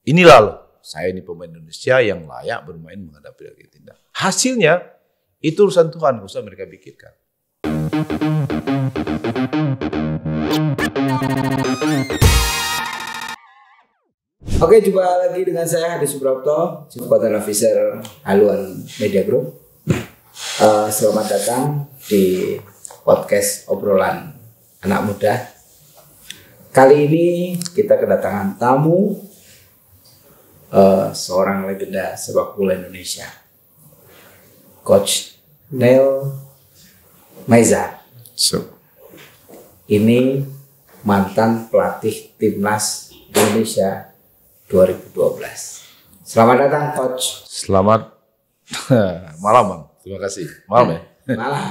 inilah loh, saya ini pemain Indonesia yang layak bermain menghadapi Argentina. Hasilnya itu urusan Tuhan, usah mereka pikirkan. Oke, jumpa lagi dengan saya Hadi Subrapto, Chief Content Officer Haluan Media Group. Selamat datang di podcast obrolan anak muda. Kali ini kita kedatangan tamu, seorang legenda sepak bola Indonesia, Coach Neil Maiza. Ini mantan pelatih timnas Indonesia 2012. Selamat datang, Coach. Selamat malam, Bang. Terima kasih. Malam ya? Malam.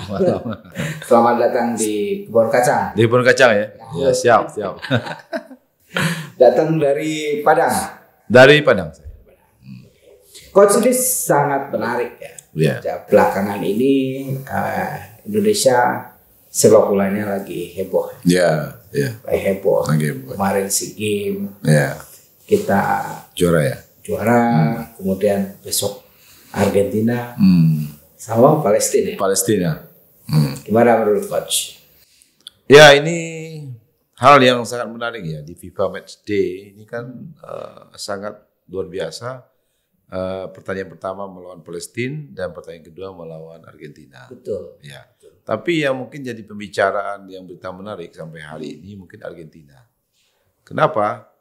Selamat datang di Kebun Kacang. Di Kebun Kacang ya? Ya, siap. Datang dari Padang. Dari Padang. Coach, ini sangat menarik ya. Ya. Belakangan ini Indonesia sepak bolanya lagi heboh. Ya. Lagi heboh. Lagi heboh. Kemarin SEA Games. Ya. Kita Juara ya? Juara, kemudian besok Argentina sama Palestina. Gimana menurut Coach? Ya, ini hal yang sangat menarik ya di FIFA Match Day ini kan sangat luar biasa. Pertandingan pertama melawan Palestina dan pertandingan kedua melawan Argentina. Betul. Ya. Tapi yang mungkin jadi pembicaraan yang berita menarik sampai hari ini mungkin Argentina. Kenapa?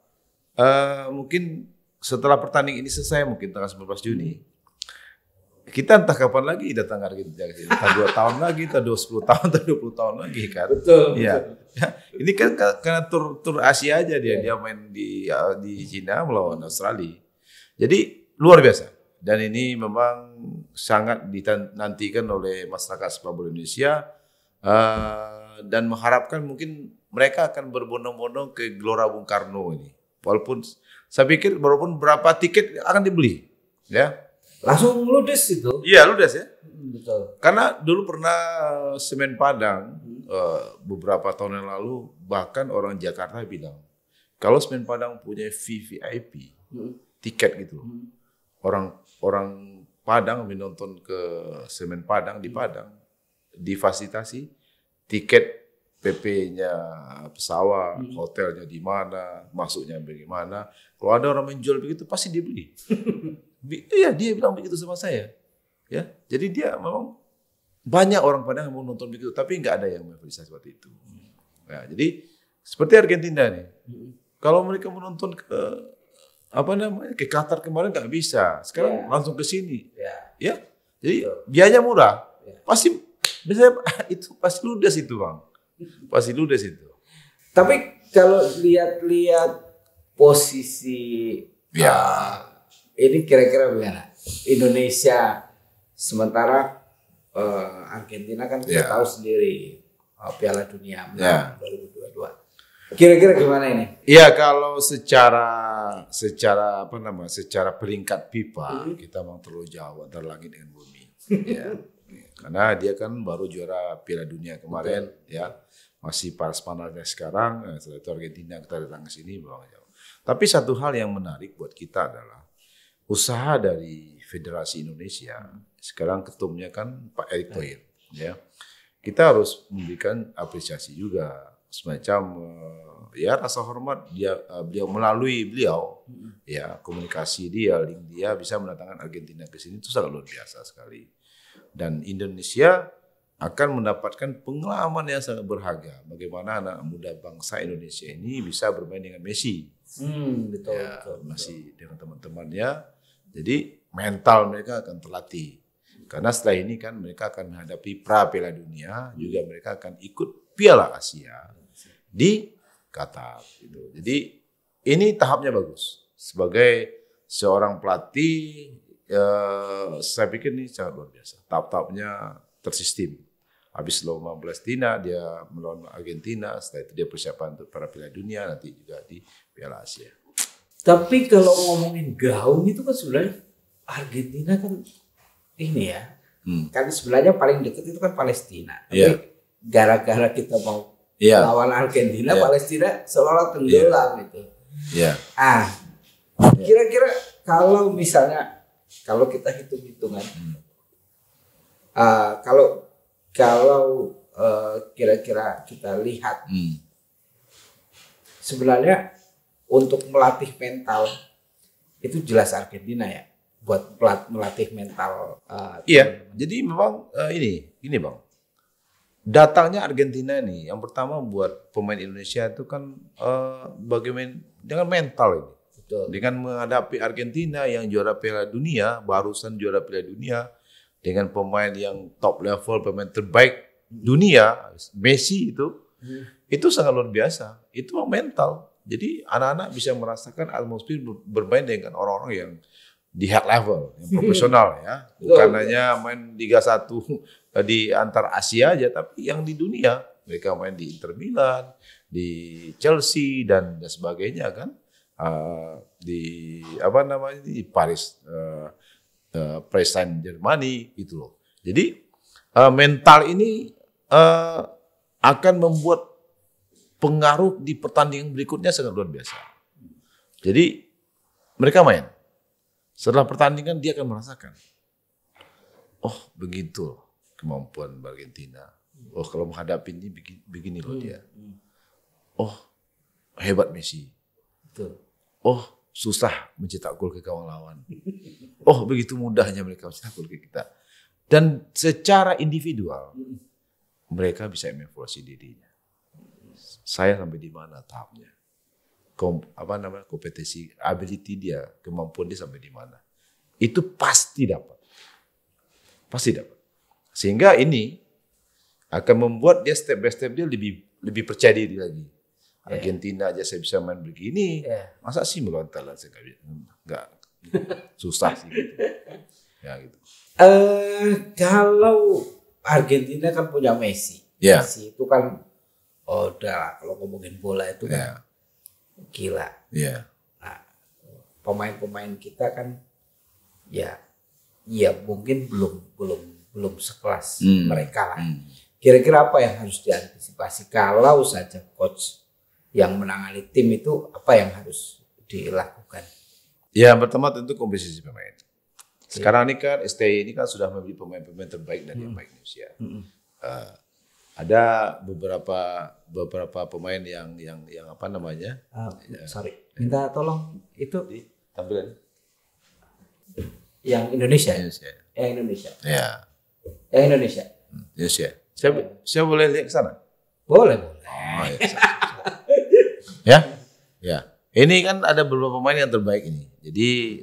Mungkin setelah pertandingan ini selesai, mungkin tanggal 19 Juni, kita entah kapan lagi datang ke Argentina. Entah 2 tahun lagi, entah 10 tahun, entah 20 tahun lagi kan. Betul. Ya. Ini kan karena tur Asia aja dia main di Cina melawan Australia. Jadi luar biasa. Dan ini memang sangat dinantikan oleh masyarakat sepak bola Indonesia dan mengharapkan mungkin mereka akan berbondong-bondong ke Gelora Bung Karno ini. Walaupun saya pikir walaupun berapa tiket akan dibeli, ya. Langsung ludes itu. Iya, ludes ya. Betul. Karena dulu pernah Semen Padang beberapa tahun yang lalu bahkan orang Jakarta bilang kalau Semen Padang punya VVIP tiket gitu, orang Padang menonton ke Semen Padang di Padang difasilitasi tiket PP-nya pesawat, hotelnya di mana, masuknya bagaimana. Kalau ada orang menjual begitu pasti dia beli. Iya, dia bilang begitu sama saya. Ya, jadi dia memang banyak orang Padang yang mau nonton begitu, tapi nggak ada yang memfasilitasi seperti itu. Nah, jadi seperti Argentina nih, kalau mereka menonton ke Qatar kemarin nggak bisa, sekarang langsung ke sini. Ya, jadi biayanya murah, pasti biasanya itu pasti ludes itu, Bang. Pasti ludes itu. Tapi kalau lihat posisi ini kira-kira bagaimana? Indonesia sementara Argentina kan kita tahu sendiri Piala Dunia 2022. Kira-kira gimana ini? Iya, kalau secara peringkat FIFA kita memang terlalu jauh antara langit dengan bumi. Ya. Karena dia kan baru juara Piala Dunia kemarin, ya masih panas-panasnya sekarang. Setelah itu Argentina kita datang ke sini bawa jauh. Tapi satu hal yang menarik buat kita adalah usaha dari Federasi Indonesia. Sekarang ketumnya kan Pak Erick Thohir, ya. Kita harus memberikan apresiasi juga semacam rasa hormat beliau melalui beliau, ya komunikasi dia, link dia bisa mendatangkan Argentina ke sini itu sangat luar biasa sekali. Dan Indonesia akan mendapatkan pengalaman yang sangat berharga. Bagaimana anak muda bangsa Indonesia ini bisa bermain dengan Messi. Betul. Masih dengan teman-temannya. Jadi mental mereka akan terlatih. Karena setelah ini kan mereka akan menghadapi Piala Dunia. Juga mereka akan ikut Piala Asia di Qatar. Gitu. Jadi ini tahapnya bagus. Sebagai seorang pelatih, saya pikir ini sangat luar biasa. Tahap-tahapnya tersistem. Habis lawan Palestina, dia melawan Argentina. Setelah itu dia persiapan untuk para Piala Dunia, nanti juga di Piala Asia. Tapi kalau ngomongin gaung itu kan sebenarnya Argentina kan ini ya. Kan sebenarnya paling dekat itu kan Palestina. Tapi gara-gara kita mau lawan Argentina, Palestina seolah-olah tenggelam gitu. Kira-kira kalau misalnya kalau kita hitung-hitungan, kalau kira-kira kita lihat, sebenarnya untuk melatih mental itu jelas Argentina ya, buat melatih mental. Iya, jadi memang ini bang, datangnya Argentina nih, yang pertama buat pemain Indonesia itu kan bagaimana dengan mental ini. Betul. Dengan menghadapi Argentina yang juara Piala Dunia, barusan juara Piala Dunia, dengan pemain yang top level, pemain terbaik dunia, Messi itu sangat luar biasa. Itu mental. Jadi anak-anak bisa merasakan atmosfer bermain dengan orang-orang yang di high level, yang profesional ya. Bukan hanya main Liga 1 di antar Asia aja, tapi yang di dunia. Mereka main di Inter Milan, di Chelsea dan sebagainya kan. Di Paris, Paris Saint-Germain gitu loh. Jadi mental ini akan membuat pengaruh di pertandingan berikutnya sangat luar biasa. Jadi mereka main. Setelah pertandingan dia akan merasakan. Oh begitu kemampuan Argentina. Oh kalau menghadapi ini begini loh dia. Oh hebat Messi. Betul. Oh susah mencetak gol ke kawan lawan. Oh begitu mudahnya mereka mencetak gol ke kita. Dan secara individual mereka bisa mengevaluasi dirinya. Saya sampai di mana tahapnya? Kompetisi, ability dia, kemampuan dia sampai di mana? Itu pasti dapat. Pasti dapat. Sehingga ini akan membuat dia step by step dia lebih percaya diri lagi. Argentina aja saya bisa main begini, masa sih melawan Thailand saya nggak susah sih gitu. Ya gitu. Kalau Argentina kan punya Messi. Messi itu kan udah kalau ngomongin bola itu kan gila. Nah, pemain-pemain kita kan ya mungkin belum sekelas mereka lah. Kira-kira apa yang harus diantisipasi kalau saja coach yang menangani tim itu apa yang harus dilakukan? Ya pertama tentu komposisi pemain. Sekarang ini kan STI ini kan sudah membeli pemain-pemain terbaik dari yang baik Indonesia. Ada beberapa pemain yang apa namanya? Minta tolong itu di tampilan yang Indonesia. Yang Indonesia. Ya. Yang Indonesia. Indonesia. Saya boleh lihat ke sana? Boleh. Oh, ya. Ya. Ini kan ada beberapa pemain yang terbaik ini. Jadi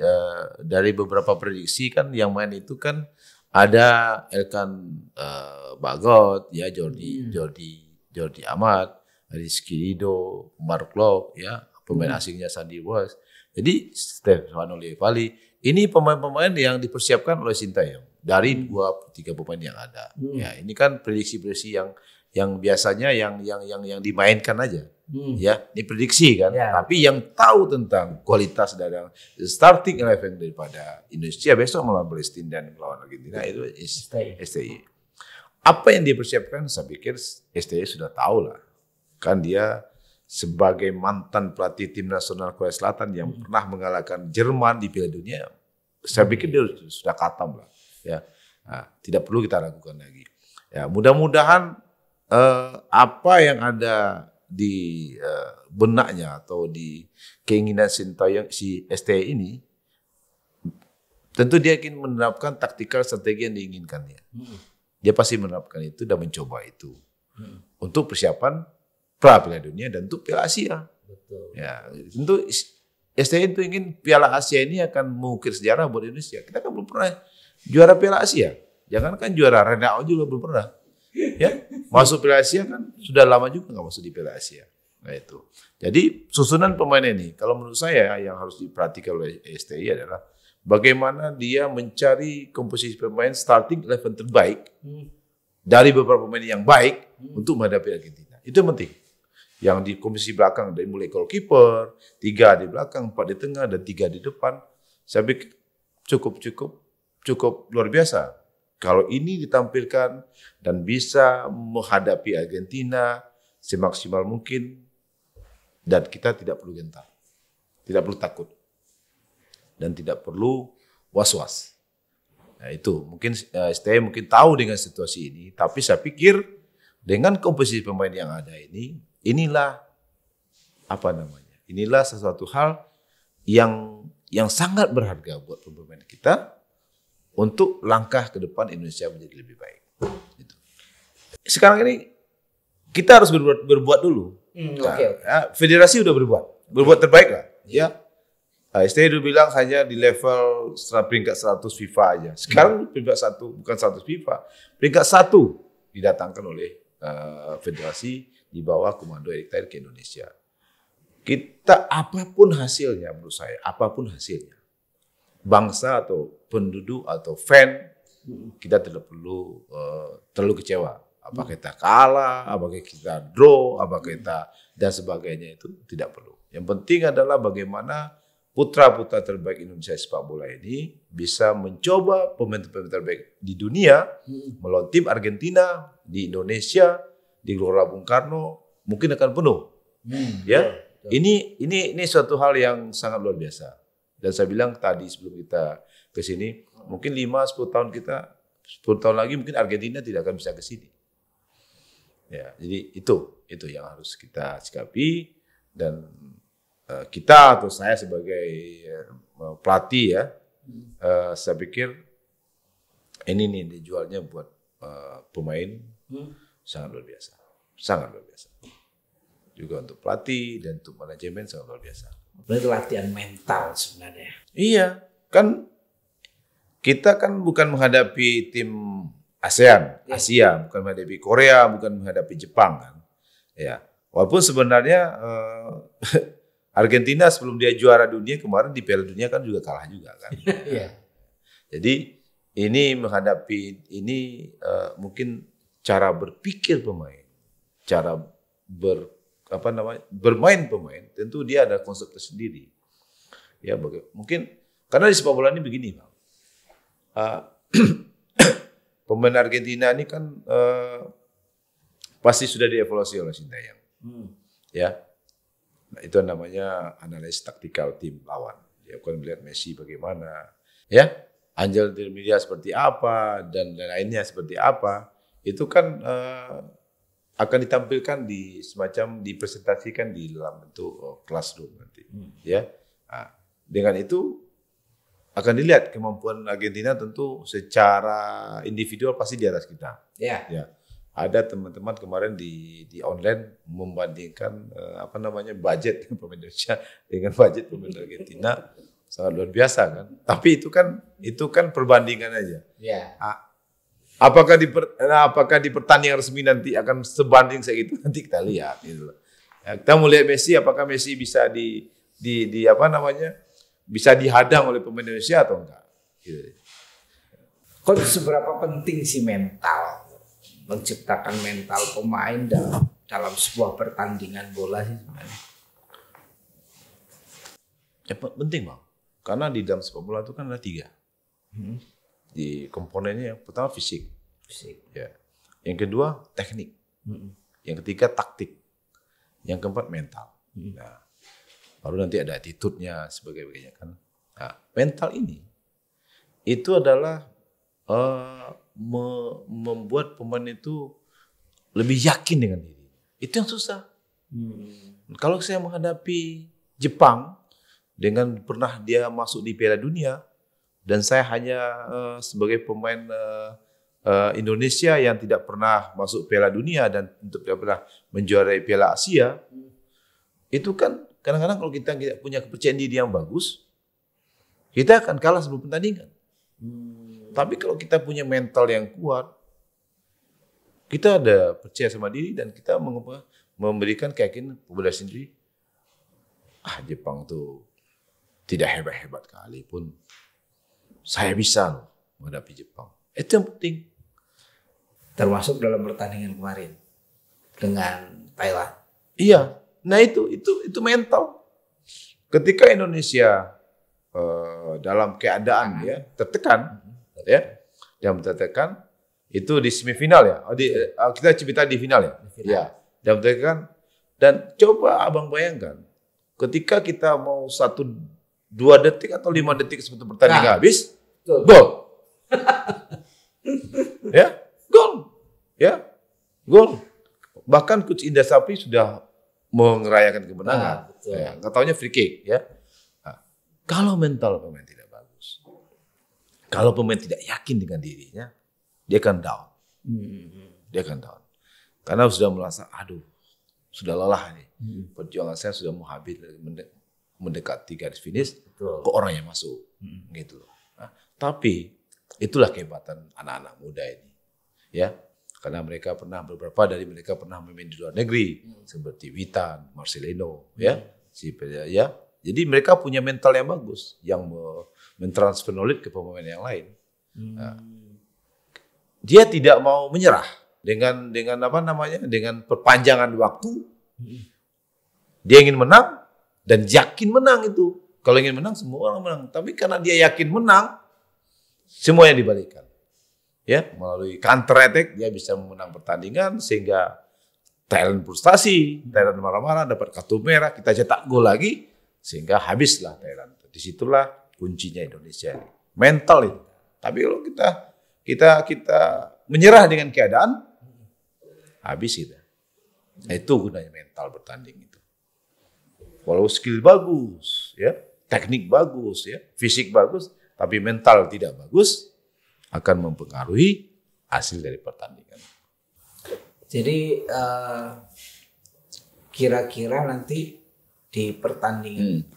dari beberapa prediksi kan yang main itu kan ada Elkan Bagot, ya Jordi Amat, Rizky Ridho, Mark Locke, ya pemain asingnya Sandy Walsh. Jadi Stefano Levali, ini pemain-pemain yang dipersiapkan oleh Sintayong dari 2-3 pemain yang ada. Ya ini kan prediksi-prediksi yang biasanya yang dimainkan aja. Ya, ini prediksi kan. Tapi yang tahu tentang kualitas dari starting 11 daripada Indonesia besok melawan Palestina dan melawan Argentina itu STI. Apa yang dipersiapkan? Saya pikir STI sudah tahu lah. Kan dia sebagai mantan pelatih tim nasional Korea Selatan yang pernah mengalahkan Jerman di Piala Dunia, saya pikir dia sudah khatam lah. Ya, nah, tidak perlu kita ragukan lagi. Ya, mudah-mudahan apa yang ada di benaknya atau di keinginan Sintayong si STI ini, tentu dia ingin menerapkan taktikal strategi yang diinginkannya. Dia pasti menerapkan itu dan mencoba itu untuk persiapan pra Piala Dunia dan untuk Piala Asia. Betul. Ya, tentu STI itu ingin Piala Asia ini akan mengukir sejarah buat Indonesia. Kita kan belum pernah juara Piala Asia. Jangankan juara, Renao juga belum pernah. Ya, masuk Piala Asia kan sudah lama juga nggak masuk di Piala Asia. Nah itu. Jadi susunan pemain ini, kalau menurut saya yang harus diperhatikan oleh STI adalah bagaimana dia mencari komposisi pemain starting 11 terbaik dari beberapa pemain yang baik untuk menghadapi Argentina. Itu yang penting. Yang di komposisi belakang dari mulai goalkeeper, 3 di belakang, 4 di tengah, dan 3 di depan. Saya pikir cukup luar biasa. Kalau ini ditampilkan dan bisa menghadapi Argentina semaksimal mungkin, dan kita tidak perlu gentar, tidak perlu takut. dan tidak perlu was-was. Nah, itu mungkin STI mungkin tahu dengan situasi ini, tapi saya pikir dengan komposisi pemain yang ada ini, inilah inilah sesuatu hal yang sangat berharga buat pemain kita untuk langkah ke depan Indonesia menjadi lebih baik. Gitu. Sekarang ini kita harus berbuat dulu. Ya, federasi udah berbuat terbaik lah. Ya. STI dulu bilang hanya di level peringkat 100 FIFA aja. Sekarang peringkat 1, bukan 100 FIFA, peringkat 1 didatangkan oleh federasi di bawah komando Erik Thohir ke Indonesia. Kita apapun hasilnya, menurut saya, apapun hasilnya, bangsa atau penduduk atau fan, kita tidak perlu terlalu kecewa. Apakah kita kalah, apakah kita draw, apakah kita dan sebagainya, itu tidak perlu. Yang penting adalah bagaimana putra-putra terbaik Indonesia sepak bola ini bisa mencoba pemain-pemain terbaik di dunia melawan tim Argentina di Indonesia di Gelora Bung Karno mungkin akan penuh. Ya, ini suatu hal yang sangat luar biasa. Dan saya bilang tadi sebelum kita ke sini, mungkin 5-10 tahun 10 tahun lagi mungkin Argentina tidak akan bisa ke sini. Ya, jadi itu yang harus kita sikapi dan kita atau saya sebagai pelatih ya, saya pikir ini nih dijualnya buat pemain sangat luar biasa, juga untuk pelatih dan untuk manajemen sangat luar biasa. Berarti latihan mental sebenarnya. Iya, kan kita kan bukan menghadapi tim ASEAN, Asia, bukan menghadapi Korea, bukan menghadapi Jepang kan, ya. Walaupun sebenarnya Argentina sebelum dia juara dunia kemarin di Piala Dunia kan juga kalah juga kan. Jadi ini menghadapi ini mungkin cara berpikir pemain, cara bermain pemain, tentu dia ada konsep tersendiri. Ya, mungkin karena di sepak bola ini begini, Bang. Pemain Argentina ini kan pasti sudah dievaluasi oleh Sintayong. Ya. Nah, itu namanya analisis taktikal tim lawan. Dia akan melihat Messi bagaimana, ya, Angel Di Maria seperti apa dan lainnya seperti apa. Itu kan akan ditampilkan semacam dipresentasikan di dalam bentuk classroom nanti, ya. Nah, dengan itu akan dilihat kemampuan Argentina tentu secara individual pasti di atas kita. Ya. Ada teman-teman kemarin di online membandingkan budget pemain Indonesia dengan budget pemain Argentina sangat luar biasa kan. Tapi itu kan perbandingan aja. Ya. Apakah di pertandingan resmi nanti akan sebanding segitu, nanti kita lihat gitu loh. Ya, kita mau lihat Messi, apakah Messi bisa bisa dihadang oleh pemain Indonesia atau enggak? Gitu. Kok seberapa penting sih mental? Menciptakan mental pemain dalam sebuah pertandingan bola sih sebenarnya. Ya, penting Bang, karena di dalam sepak bola itu kan ada 3. Di komponennya yang pertama fisik. Ya. Yang kedua teknik. Yang ketiga taktik. Yang keempat mental. Nah, baru nanti ada attitude-nya sebagainya kan. Nah, mental ini itu adalah membuat pemain itu lebih yakin dengan diri. Itu yang susah. Kalau saya menghadapi Jepang dengan pernah dia masuk di Piala Dunia dan saya hanya sebagai pemain Indonesia yang tidak pernah masuk Piala Dunia dan tidak pernah menjuarai Piala Asia, itu kan kadang-kadang kalau kita tidak punya kepercayaan diri yang bagus, kita akan kalah sebelum pertandingan. Tapi kalau kita punya mental yang kuat, kita ada percaya sama diri dan kita memberikan keyakinan kepada sendiri. Jepang tuh tidak hebat-hebat kali pun saya bisa loh menghadapi Jepang. Itu yang penting. Termasuk dalam pertandingan kemarin dengan Thailand. Iya. Nah itu mental. Ketika Indonesia dalam keadaan tertekan, yang tertekan itu di semifinal ya. Kita cerita di final ya. Ya, yang tertekan dan coba abang bayangkan, ketika kita mau 1-2 2 detik atau 5 detik sebelum pertandingan habis, betul. gol. Ya, gol. Ya, gol. Bahkan Coach Indra Sapri sudah merayakan kemenangan. Ya, nggak taunya free kick. Ya. Nah, kalau mental pemain tidak bagus, kalau pemain tidak yakin dengan dirinya, dia akan down. Dia akan down. Karena sudah merasa, aduh, sudah lelah nih. Perjuangan saya sudah mau habis, mendekati garis finish, kok orang yang masuk. Gitu loh. Nah, tapi itulah kehebatan anak-anak muda ini. Ya, karena beberapa dari mereka pernah memain di luar negeri, seperti Witan, Marcelino, ya. Jadi mereka punya mental yang bagus, yang mentransfer knowledge ke pemain yang lain. Nah, dia tidak mau menyerah dengan perpanjangan waktu. Dia ingin menang dan yakin menang itu. Kalau ingin menang semua orang menang, tapi karena dia yakin menang, semuanya dibalikan. Ya, melalui counter attack dia bisa memenang pertandingan sehingga Thailand frustasi, Thailand marah-marah, dapat kartu merah, kita cetak gol lagi sehingga habislah Thailand. Disitulah kuncinya Indonesia ini. Mental itu. Tapi kalau kita menyerah dengan keadaan, habis kita. Nah, itu gunanya mental bertanding itu. Walau skill bagus, ya, teknik bagus, ya, fisik bagus, tapi mental tidak bagus, akan mempengaruhi hasil dari pertandingan. Jadi kira-kira nanti di pertandingan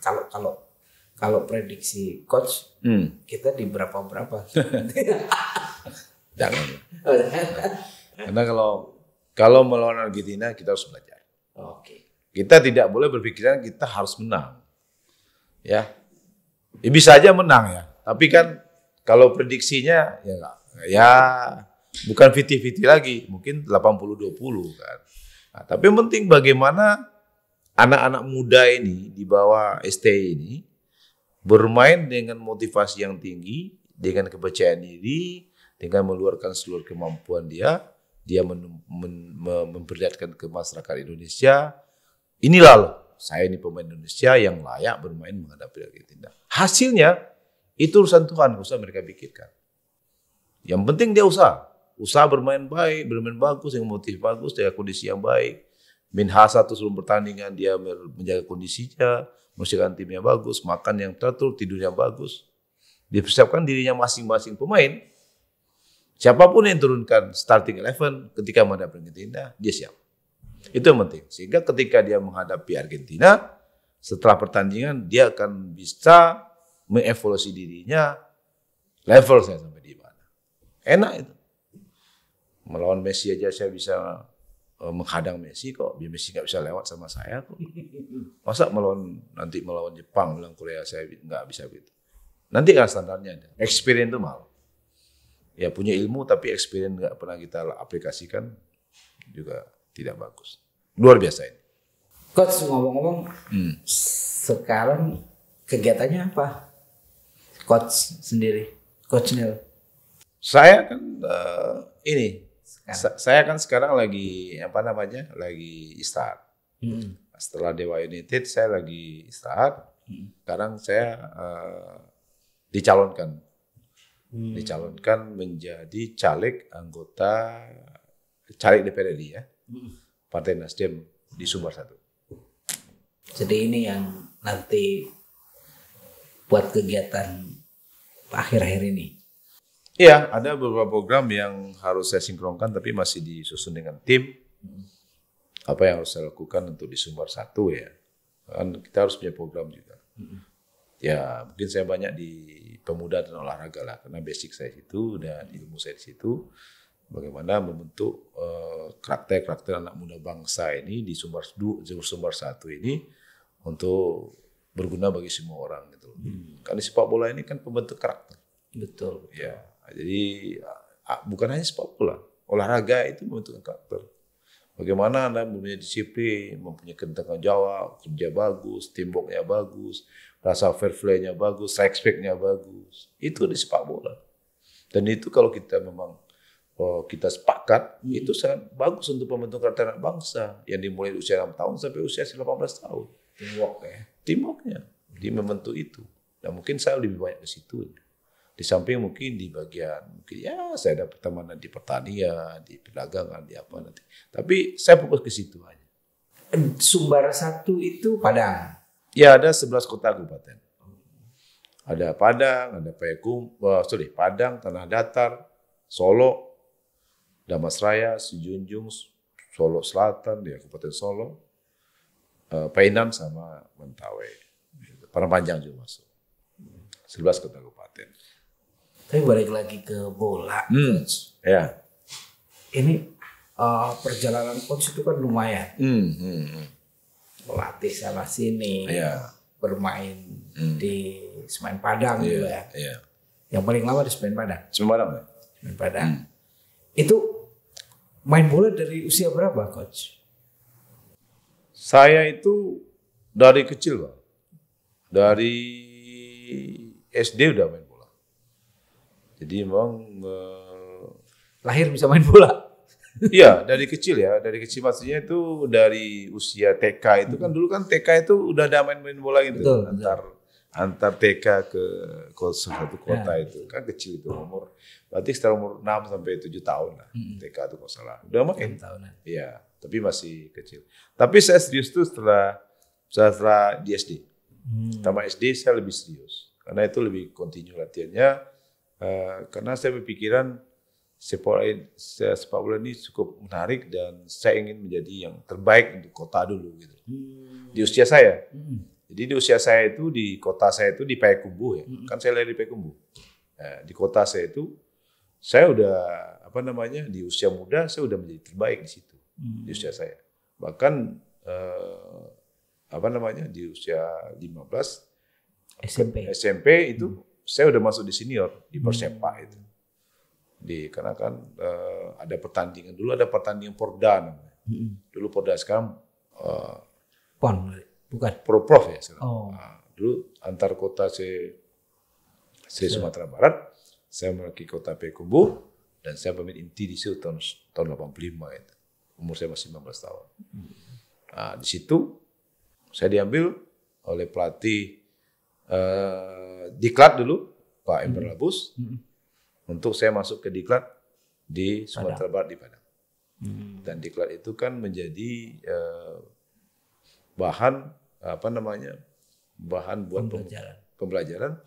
kalau prediksi coach kita di berapa? Jangan. Karena kalau melawan Argentina kita harus belajar. Oke. Kita tidak boleh berpikiran kita harus menang. Ya bisa aja menang ya, tapi kan kalau prediksinya ya bukan 50-50 lagi, mungkin 80-20 kan. Nah, tapi yang penting bagaimana anak-anak muda ini di bawah STI ini bermain dengan motivasi yang tinggi, dengan kepercayaan diri, dengan mengeluarkan seluruh kemampuan dia memperlihatkan ke masyarakat Indonesia, inilah loh, saya ini pemain Indonesia yang layak bermain menghadapi Argentina. Hasilnya itu urusan Tuhan, usah mereka pikirkan. Yang penting dia usaha bermain baik, bermain bagus, yang motif bagus, dengan kondisi yang baik. Min H1 sebelum pertandingan dia menjaga kondisinya, mempersiapkan timnya bagus, makan yang teratur, tidurnya bagus. Dipersiapkan dirinya masing-masing pemain. Siapapun yang turunkan starting 11 ketika menghadapi Argentina, dia siap. Itu yang penting. Sehingga ketika dia menghadapi Argentina, setelah pertandingan dia akan bisa mengevaluasi dirinya, level saya sampai di mana. Enak itu. Melawan Messi aja saya bisa menghadang Messi kok. Biar Messi nggak bisa lewat sama saya kok. Masa nanti melawan Jepang, melawan Korea saya nggak bisa gitu. Nanti kan standarnya ada. Experience itu mahal. Ya punya ilmu tapi experience nggak pernah kita aplikasikan juga tidak bagus. Luar biasa ini. Coach ngomong-ngomong, sekarang kegiatannya apa? Coach sendiri, Coach Nil. Saya kan saya kan sekarang lagi lagi istirahat. Setelah Dewa United saya lagi istirahat. Sekarang saya dicalonkan menjadi caleg DPR RI ya, Partai Nasdem di Sumbar 1. Jadi ini yang nanti buat kegiatan akhir-akhir ini. Iya, ada beberapa program yang harus saya sinkronkan tapi masih disusun dengan tim. Apa yang harus saya lakukan untuk di Sumbar 1 ya. Kan kita harus punya program juga. Ya, mungkin saya banyak di pemuda dan olahraga lah, karena basic saya itu dan ilmu saya di situ. Bagaimana membentuk karakter anak muda bangsa ini di Sumbar 1 ini untuk berguna bagi semua orang gitu. Karena sepak bola ini kan pembentuk karakter. Betul. Ya, jadi bukan hanya sepak bola, olahraga itu membentuk karakter. Bagaimana Anda mempunyai disiplin, mempunyai tanggung jawab, kerja bagus, teamwork-nya bagus, rasa fair play-nya bagus, respect-nya bagus. Itu di sepak bola. Dan itu kalau kita memang kita sepakat, itu sangat bagus untuk pembentukan karakter anak bangsa yang dimulai di usia 6 tahun sampai usia 18 tahun. Teamwork ya. Teamwork-nya, dia membentuk itu. Dan mungkin saya lebih banyak ke situ. Di samping mungkin di bagian, mungkin ya saya ada pertemanan di pertanian, di perdagangan, di apa nanti. Tapi saya fokus ke situ aja. Sumber 1 itu Padang. Ya ada 11 kota kabupaten. Ada Padang, ada Padang, Tanah Datar, Solo, Damasraya, Sijunjung, Solo Selatan, ya Kabupaten Solo, Painan sama Mentawai. Padang juga masuk. 11 kota kabupaten. Tapi balik lagi ke bola. Ya. Ini perjalanan coach itu kan lumayan. Melatih sana sini, bermain di Semen Padang juga ya. Yang paling lama di Semen Padang. Semen Padang. Itu main bola dari usia berapa, coach? Saya itu dari kecil, Bang. Dari SD udah main bola. Jadi memang lahir bisa main bola. Iya, dari kecil ya. Dari kecil maksudnya itu dari usia TK itu kan dulu kan TK itu udah ada main-main bola gitu. Betul, antar TK ke satu kota itu kan kecil itu umur. Berarti sekitar umur 6 sampai 7 tahun lah. TK itu kalau salah. Udah main. Iya, tapi masih kecil. Tapi saya serius tuh setelah di SD. Pertama SD saya lebih serius. Karena itu lebih kontinu latihannya. Karena saya berpikiran sepak bola ini cukup menarik dan saya ingin menjadi yang terbaik untuk kota dulu gitu. Di usia saya. Jadi di usia saya itu di kota saya itu di Payakumbuh ya. Kan saya lahir di Payakumbuh. Nah, di kota saya itu saya udah di usia muda saya udah menjadi terbaik di situ. Di usia saya. Bahkan di usia 15 SMP itu saya udah masuk di senior di Persepa itu. Karena kan ada pertandingan dulu, ada pertandingan Porda namanya. Dulu Porda, sekarang PON bukan Prof ya sekarang. Dulu antar kota Sumatera Barat, saya mewakili kota Payakumbuh dan saya pemain inti di situ tahun 85 itu. Umur saya masih 19 tahun. Nah, di situ saya diambil oleh pelatih Diklat dulu, Pak Ember Labus. Untuk saya masuk ke Diklat di Sumatera Barat di Padang. Dan Diklat itu kan menjadi bahan buat pembelajaran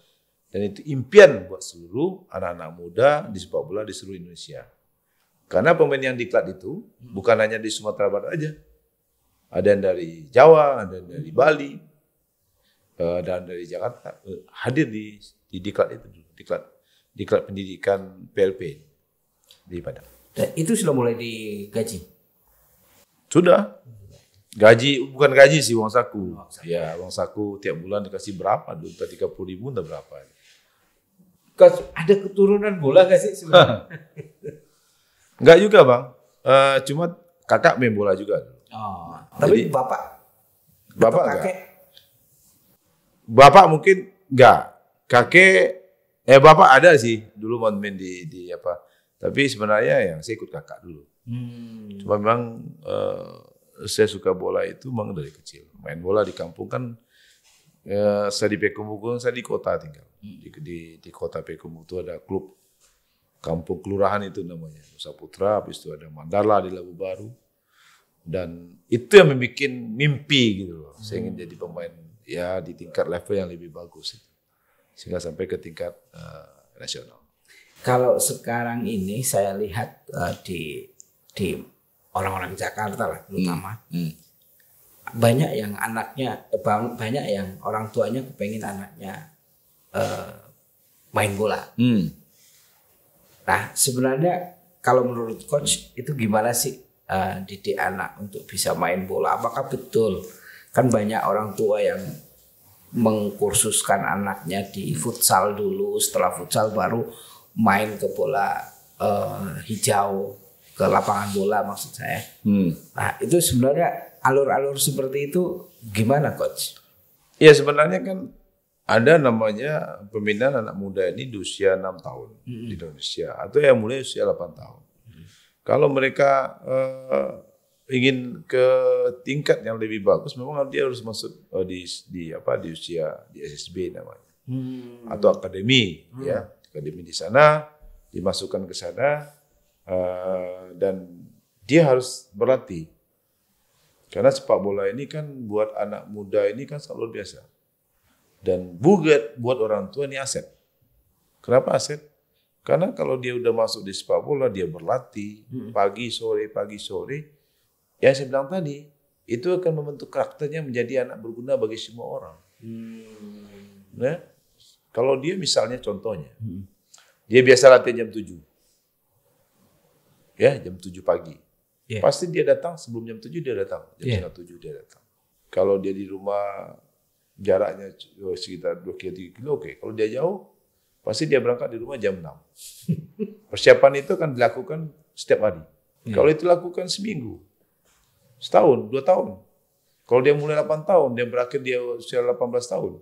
dan itu impian buat seluruh anak-anak muda di sepak bola di seluruh Indonesia. Karena pemain yang Diklat itu bukan hanya di Sumatera Barat aja. Ada yang dari Jawa, ada yang dari Bali, dan dari Jakarta hadir di Diklat itu dulu. Diklat pendidikan PLP di Padang. Dan itu sudah mulai digaji? Sudah. Bukan gaji sih, uang saku. Ya, uang saku tiap bulan dikasih berapa? Dulu 30.000 entah berapa. Ada keturunan bola gak sih sebenarnya? Enggak juga, Bang. Cuma kakak main bola juga. Tapi bapak enggak. Bapak mungkin enggak. Kakek bapak ada sih dulu main di apa. Tapi sebenarnya yang saya ikut kakak dulu. Cuma memang saya suka bola itu memang dari kecil. Main bola di kampung kan saya di Payakumbuh, saya di kota tinggal. Di kota Payakumbuh itu ada klub kampung kelurahan itu namanya Nusa Putra, habis itu ada Mandala di Labu Baru. Dan itu yang membuat mimpi gitu loh. Saya ingin jadi pemain ya di tingkat level yang lebih bagus itu. Sehingga sampai ke tingkat nasional. Kalau sekarang ini saya lihat di orang-orang Jakarta lah terutama banyak yang orang tuanya kepengen anaknya main bola. Nah sebenarnya kalau menurut coach itu gimana sih didik anak untuk bisa main bola? Apakah betul kan banyak orang tua yang mengkursuskan anaknya di futsal dulu, setelah futsal baru main ke bola hijau, ke lapangan bola maksud saya. Nah itu sebenarnya alur-alur seperti itu gimana coach? Ya sebenarnya kan ada namanya pembinaan anak muda ini di usia 6 tahun di Indonesia atau yang mulai usia 8 tahun. Kalau mereka ingin ke tingkat yang lebih bagus, memang dia harus masuk di usia di SSB namanya. atau akademi, ya akademi di sana, dimasukkan ke sana dan dia harus berlatih. Karena sepak bola ini kan buat anak muda ini kan sangat luar biasa. Dan buat orang tua ini aset. Kenapa aset? Karena kalau dia udah masuk di sepak bola, dia berlatih pagi sore. Yang saya bilang tadi, itu akan membentuk karakternya menjadi anak berguna bagi semua orang. Nah, kalau dia misalnya contohnya, dia biasa latihan jam 7. Ya, jam 7 pagi. Yeah. Pasti dia datang sebelum jam 7 dia datang. Jam 7 dia datang. Kalau dia di rumah jaraknya sekitar 2-3 kilo, oke. Kalau dia jauh, pasti dia berangkat di rumah jam 6. Persiapan itu akan dilakukan setiap hari. Kalau itu lakukan seminggu, setahun, 2 tahun. Kalau dia mulai 8 tahun, dia berakhir dia usia 18 tahun.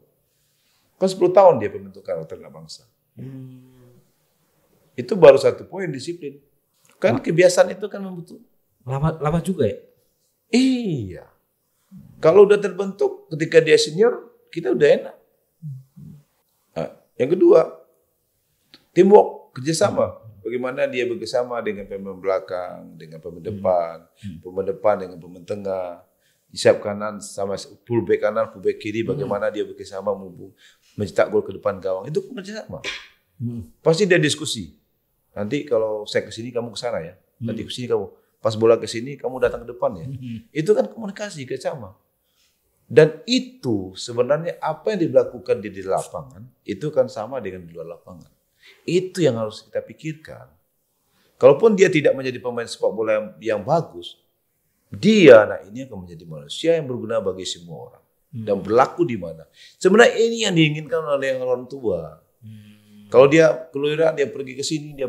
Kan 10 tahun dia pembentuk karakter anak bangsa. Itu baru satu poin, disiplin. Kan kebiasaan itu kan membentuk. Lama juga ya? Iya. Kalau udah terbentuk ketika dia senior, kita udah enak. Nah, yang kedua, teamwork, kerjasama. Bagaimana dia bekerjasama dengan pemain belakang, dengan pemain depan, pemain depan dengan pemain tengah, di sayap kanan sama fullback kanan, fullback kiri, bagaimana dia bekerjasama mencetak gol ke depan gawang. Itu kerjasama. Pasti dia diskusi. Nanti kalau saya ke sini kamu ke sana ya. Nanti ke sini kamu. Pas bola ke sini kamu datang ke depan ya. Itu kan komunikasi kerjasama. Dan itu sebenarnya apa yang dilakukan di lapangan itu kan sama dengan di luar lapangan. Itu yang harus kita pikirkan. Kalaupun dia tidak menjadi pemain sepak bola yang bagus, dia anak ini akan menjadi manusia yang berguna bagi semua orang. Dan berlaku di mana. Sebenarnya ini yang diinginkan oleh orang tua. Kalau dia keluar, dia pergi ke sini, dia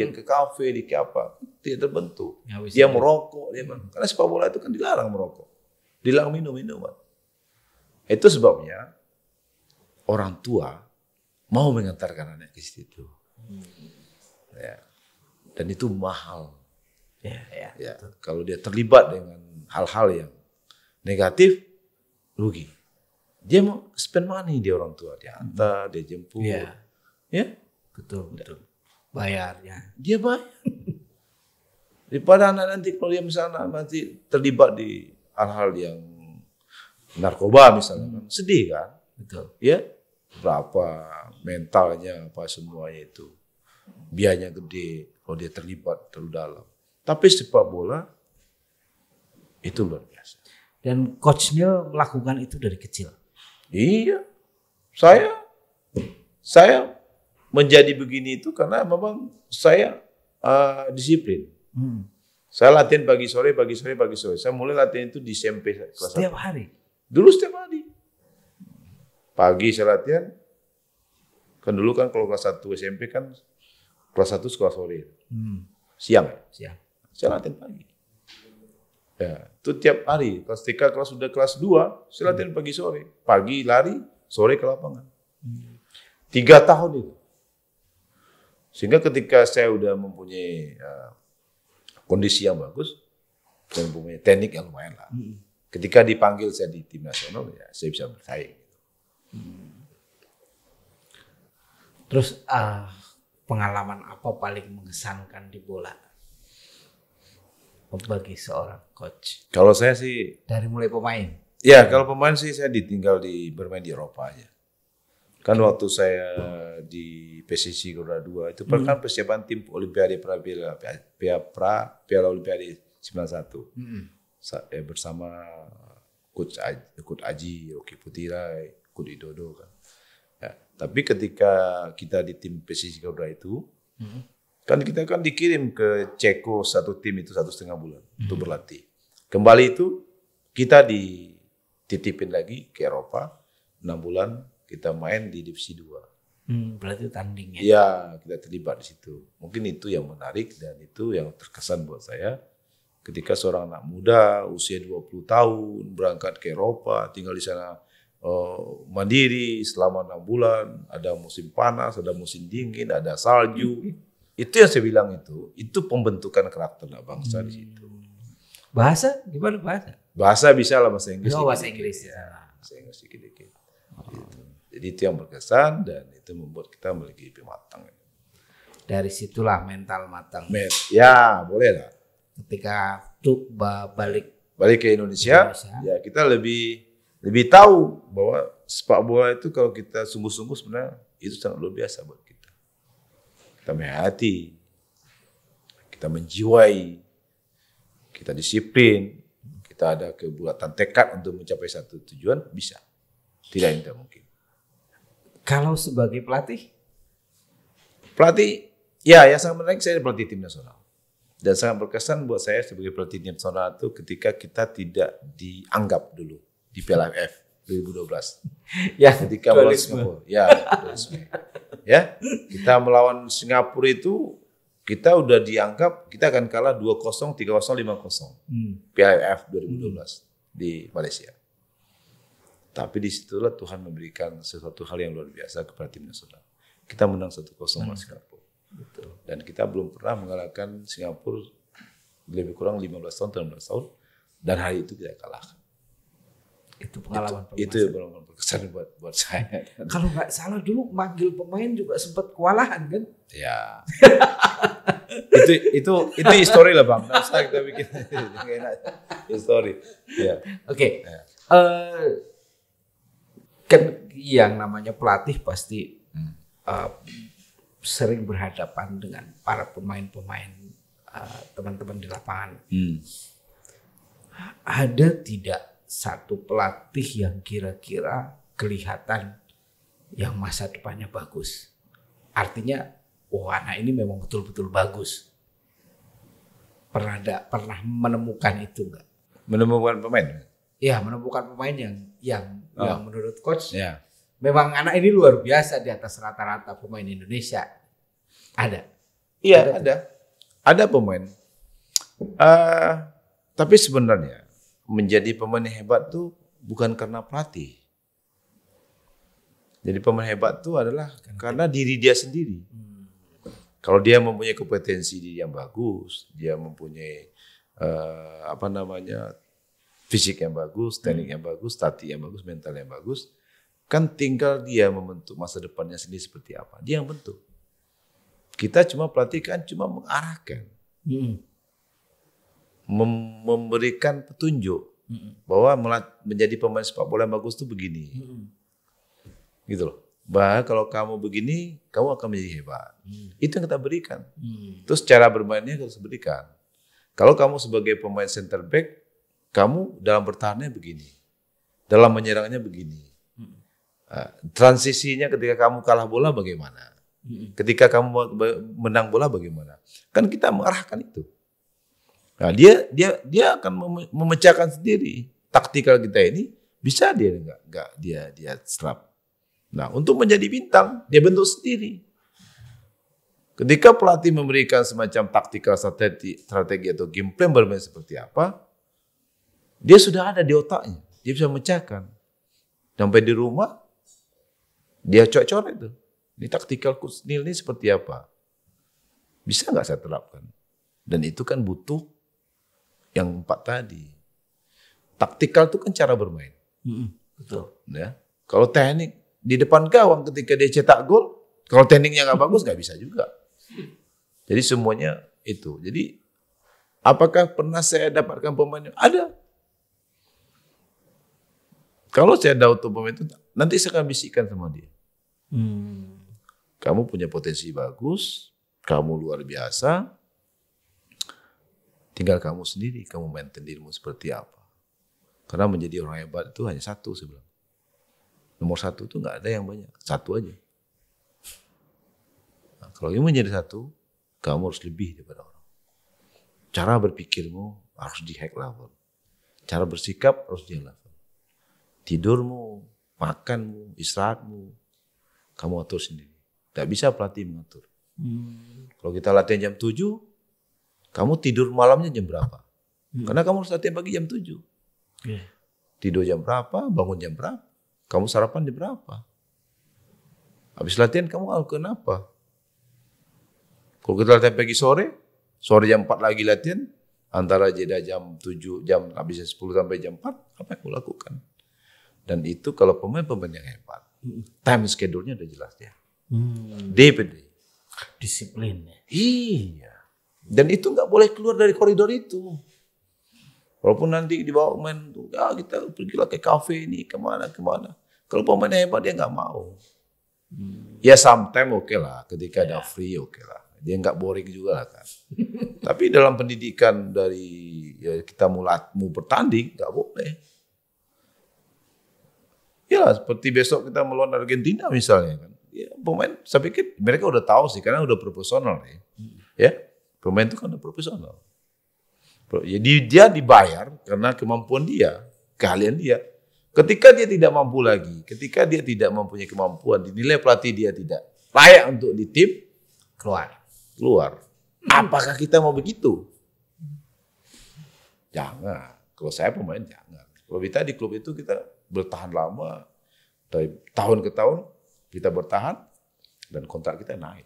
ke kafe, dia ke apa, tidak terbentuk. Dia merokok, karena sepak bola itu kan dilarang merokok, dilarang minum-minuman. Itu sebabnya orang tua mau mengantarkan anak ke situ. Ya. Dan itu mahal. Ya. Kalau dia terlibat dengan hal-hal yang negatif, rugi. Dia mau spend money, dia orang tua, dia antar, dia jemput. Ya, betul. Bayarnya. Dia bayar. Daripada anak nanti kalau dia misalnya nanti terlibat di hal-hal yang narkoba misalnya, sedih kan? Betul. Ya, berapa mentalnya apa semuanya itu, biayanya gede kalau dia terlibat terlalu dalam. Tapi sepak bola itu luar biasa. Dan Coach Neil melakukan itu dari kecil. Iya, saya menjadi begini itu karena memang saya disiplin. Saya latihan pagi sore. Saya mulai latihan itu di SMP kelas 1. Setiap hari? Dulu setiap hari. Pagi saya latihan. Kan dulu kan kalau kelas 1 SMP kan kelas 1 sekolah sore. Siang. Saya latihan pagi. Ya, itu tiap hari. Ketika sudah kelas 2, saya latihan pagi sore. Pagi lari, sore ke lapangan. 3 tahun itu. Sehingga ketika saya udah mempunyai kondisi yang bagus dan mempunyai teknik yang lumayan lah. Ketika dipanggil saya di tim nasional, ya saya bisa bersaing. Terus pengalaman apa paling mengesankan di bola bagi seorang coach? Kalau saya sih dari mulai pemain. Ya, kalau pemain sih saya bermain di Eropa aja. Kan waktu saya di PSSI Garuda 2 itu kan persiapan tim Olimpiade Piala Olimpiade 91. Saya bersama Coach Aji, Oki Putirai, Coach Idodo kan. Ya, tapi ketika kita di tim PSSI Garuda itu, kan kita kan dikirim ke Ceko satu tim itu 1,5 bulan untuk berlatih. Kembali itu kita dititipin lagi ke Eropa 6 bulan. Kita main di divisi 2. Berarti tanding ya? Iya, kita terlibat di situ. Mungkin itu yang menarik dan itu yang terkesan buat saya. Ketika seorang anak muda usia 20 tahun berangkat ke Eropa, tinggal di sana mandiri selama 6 bulan. Ada musim panas, ada musim dingin, ada salju. Itu yang saya bilang itu pembentukan karakter anak bangsa di situ. Bahasa gimana bahasa? Bahasa bisa lah bahasa Inggris. Bahasa Inggris ya. Bahasa Inggris dikit-dikit. Gitu. Jadi itu yang berkesan dan itu membuat kita memiliki IP matang. Dari situlah mental matang. Ya, boleh lah. Ketika tuh balik ke Indonesia, ya kita lebih tahu bahwa sepak bola itu kalau kita sungguh-sungguh sebenarnya itu sangat luar biasa buat kita. Kita menghayati, kita menjiwai, kita disiplin, kita ada kebulatan tekad untuk mencapai satu tujuan, bisa. Tidak yang tidak mungkin. Kalau sebagai pelatih, ya yang sangat menarik saya pelatih tim nasional. Dan sangat berkesan buat saya sebagai pelatih tim nasional itu ketika kita tidak dianggap dulu di Piala AFF 2012. Ya, ketika melawan Singapura. Ya, kita melawan Singapura itu kita udah dianggap kita akan kalah 2-0, 3-0, 5-0. Piala AFF 2012 di Malaysia. Tapi disitulah Tuhan memberikan sesuatu hal yang luar biasa kepada tim nasional. Kita menang 1-0 lawan Singapura. Betul. Dan kita belum pernah mengalahkan Singapura lebih kurang 15 tahun, 16 tahun. Dan hari itu kita kalah. Itu pengalaman itu pengalaman berkesan buat saya. Kalau nggak salah dulu manggil pemain juga sempat kewalahan kan? Ya. itu histori lah Bang. Nah, kita bikin histori. Ya. Oke. Kan yang namanya pelatih pasti sering berhadapan dengan para pemain-pemain, teman-teman di lapangan. Ada tidak satu pelatih yang kira-kira kelihatan yang masa depannya bagus? Artinya, anak ini memang betul-betul bagus. Pernah menemukan itu enggak? Menemukan pemain? Ya, menemukan pemain yang menurut coach. Ya. Memang anak ini luar biasa di atas rata-rata pemain Indonesia. Ada? Iya, ada pemain. Tapi sebenarnya menjadi pemain yang hebat tuh bukan karena pelatih. Jadi pemain hebat tuh adalah karena diri dia sendiri. Kalau dia mempunyai kompetensi yang bagus, dia mempunyai fisik yang bagus, teknik yang bagus, taktik yang bagus, mental yang bagus. Kan tinggal dia membentuk masa depannya sendiri seperti apa. Dia yang bentuk. Kita cuma pelatih kan cuma mengarahkan. Memberikan petunjuk. Bahwa menjadi pemain sepak bola yang bagus itu begini. Gitu loh. Bahwa kalau kamu begini, kamu akan menjadi hebat. Itu yang kita berikan. Terus cara bermainnya harus berikan. Kalau kamu sebagai pemain center back, kamu dalam bertahannya begini. Dalam menyerangnya begini. Transisinya ketika kamu kalah bola bagaimana? Ketika kamu menang bola bagaimana? Kan kita mengarahkan itu. Nah, dia akan memecahkan sendiri. Taktikal kita ini bisa dia serap. Nah, untuk menjadi bintang dia bentuk sendiri. Ketika pelatih memberikan semacam taktikal strategi atau game plan bermain seperti apa, dia sudah ada di otaknya. Dia bisa memecahkan. Sampai di rumah dia coret itu. Ini taktikal Kusnil ini seperti apa? Bisa nggak saya terapkan? Dan itu kan butuh yang 4 tadi. Taktikal itu kan cara bermain. Betul. Ya. Kalau teknik di depan gawang ketika dia cetak gol, kalau tekniknya nggak bagus nggak bisa juga. Jadi semuanya itu. Jadi apakah pernah saya dapatkan pemain? Ada. Kalau saya tahu pemain itu, nanti saya akan bisikkan sama dia. Kamu punya potensi bagus, kamu luar biasa, tinggal kamu sendiri, kamu maintain dirimu seperti apa. Karena menjadi orang hebat itu hanya satu sebenarnya. Nomor 1 itu nggak ada yang banyak, 1 aja. Nah, kalau ingin menjadi 1, kamu harus lebih daripada orang. Cara berpikirmu harus di high level. Cara bersikap harus di high level. Tidurmu, makanmu, istirahatmu, kamu atur sendiri. Tidak bisa pelatih mengatur. Kalau kita latihan jam 7, kamu tidur malamnya jam berapa? Karena kamu harus latihan pagi jam 7. Tidur jam berapa, bangun jam berapa? Kamu sarapan jam berapa? Habis latihan kamu lakukan apa? Kalau kita latihan pagi sore jam 4 lagi latihan, antara jeda jam 7, habis jam 10 sampai jam 4, apa yang kamu lakukan? Dan itu kalau pemain-pemain yang hebat, Time schedule-nya udah jelas ya. Day per day. Disiplin ya. Iya. Dan itu nggak boleh keluar dari koridor itu. Walaupun nanti dibawa pemain, ya kita pergilah ke kafe ini, kemana. Kalau pemain hebat dia nggak mau. Ya sometimes oke lah, ketika ada free oke lah. Dia nggak boring juga lah kan. Tapi dalam pendidikan dari ya kita mau bertanding nggak boleh. Ya seperti besok kita melawan Argentina misalnya kan. Ya, pemain saya pikir mereka udah tahu sih karena udah profesional ya. Ya pemain itu kan udah profesional. Jadi dia dibayar karena kemampuan dia, keahlian dia. Ketika dia tidak mampu lagi, ketika dia tidak mempunyai kemampuan, dinilai pelatih dia tidak layak untuk di tim, keluar. Apakah kita mau begitu? Jangan. Kalau saya pemain jangan. Kalau kita di klub itu kita bertahan lama, dari tahun ke tahun kita bertahan dan kontrak kita naik.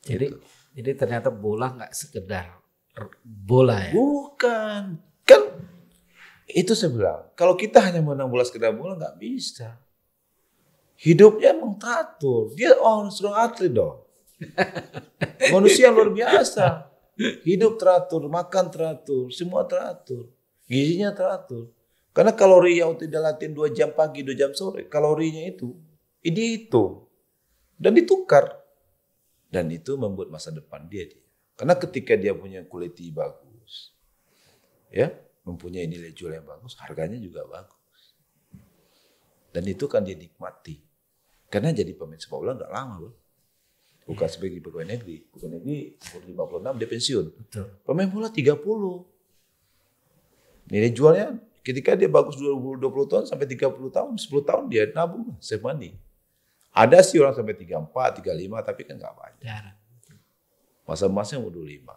Jadi ternyata bola nggak sekedar bola ya? Bukan. Kan itu saya bilang, kalau kita hanya menang bola sekedar bola nggak bisa. Hidupnya emang teratur. Dia seorang atlet dong. Manusia luar biasa. Hidup teratur, makan teratur, semua teratur. Gizinya teratur. Karena kalori yang tidak latihan 2 jam pagi, 2 jam sore, kalorinya itu dihitung dan ditukar. Dan itu membuat masa depan dia. Karena ketika dia punya quality bagus, ya, mempunyai nilai jual yang bagus, harganya juga bagus. Dan itu kan dia nikmati. Karena jadi pemain sepak bola nggak lama, bro. Bukan sebagai pegawai negeri. Pegawai negeri umur 56 dia pensiun. Betul. Pemain bola 30. Nilai jualnya ketika dia bagus 20 tahun sampai 30 tahun, 10 tahun dia nabung, save money. Ada sih orang sampai 34, 35 tapi kan nggak banyak. Masa-masanya umur 25.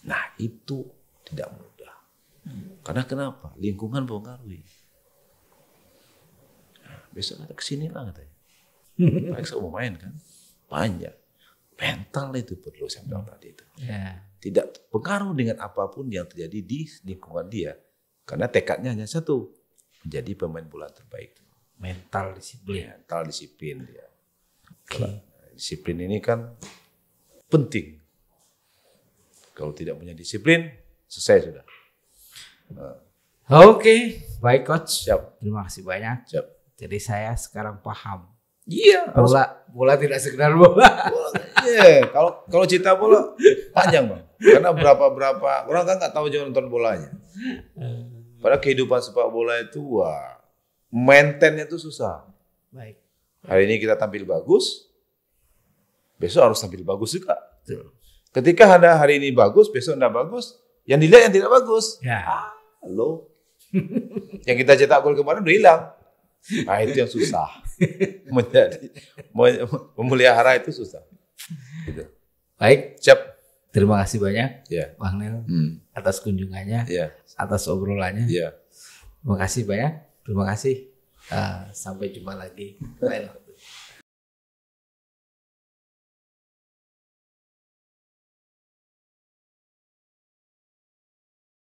Nah itu tidak mudah. Karena kenapa? Lingkungan mempengaruhi. Nah, besok ada kesini lah katanya. Baik saya mau main kan. Banyak. Mental itu perlu saya bilang tadi itu. Tidak pengaruh dengan apapun yang terjadi di lingkungan dia. Karena tekadnya hanya satu. Menjadi pemain bola terbaik. Mental disiplin. Mental disiplin dia. Okay. Disiplin ini kan penting. Kalau tidak punya disiplin, selesai sudah. Oke, baik coach. Siap. Terima kasih banyak. Siap. Jadi saya sekarang paham. Iya. Bola tidak sekedar bola. Iya. Kalau cerita bola panjang bang. Karena berapa orang kan nggak tahu jangan nonton bolanya. Pada kehidupan sepak bola itu wah, maintainnya itu susah. Baik. Hari ini kita tampil bagus, besok harus tampil bagus juga. Ketika ada hari ini bagus, besok tidak bagus, yang dilihat yang tidak bagus. Ya. Halo. Yang kita cetak gol kemarin udah hilang. Nah itu yang susah. Memelihara itu susah. Gitu. Baik. Siap. Terima kasih banyak, Bang Nel, atas kunjungannya, atas obrolannya. Terima kasih banyak. Terima kasih. Sampai jumpa lagi lain waktu.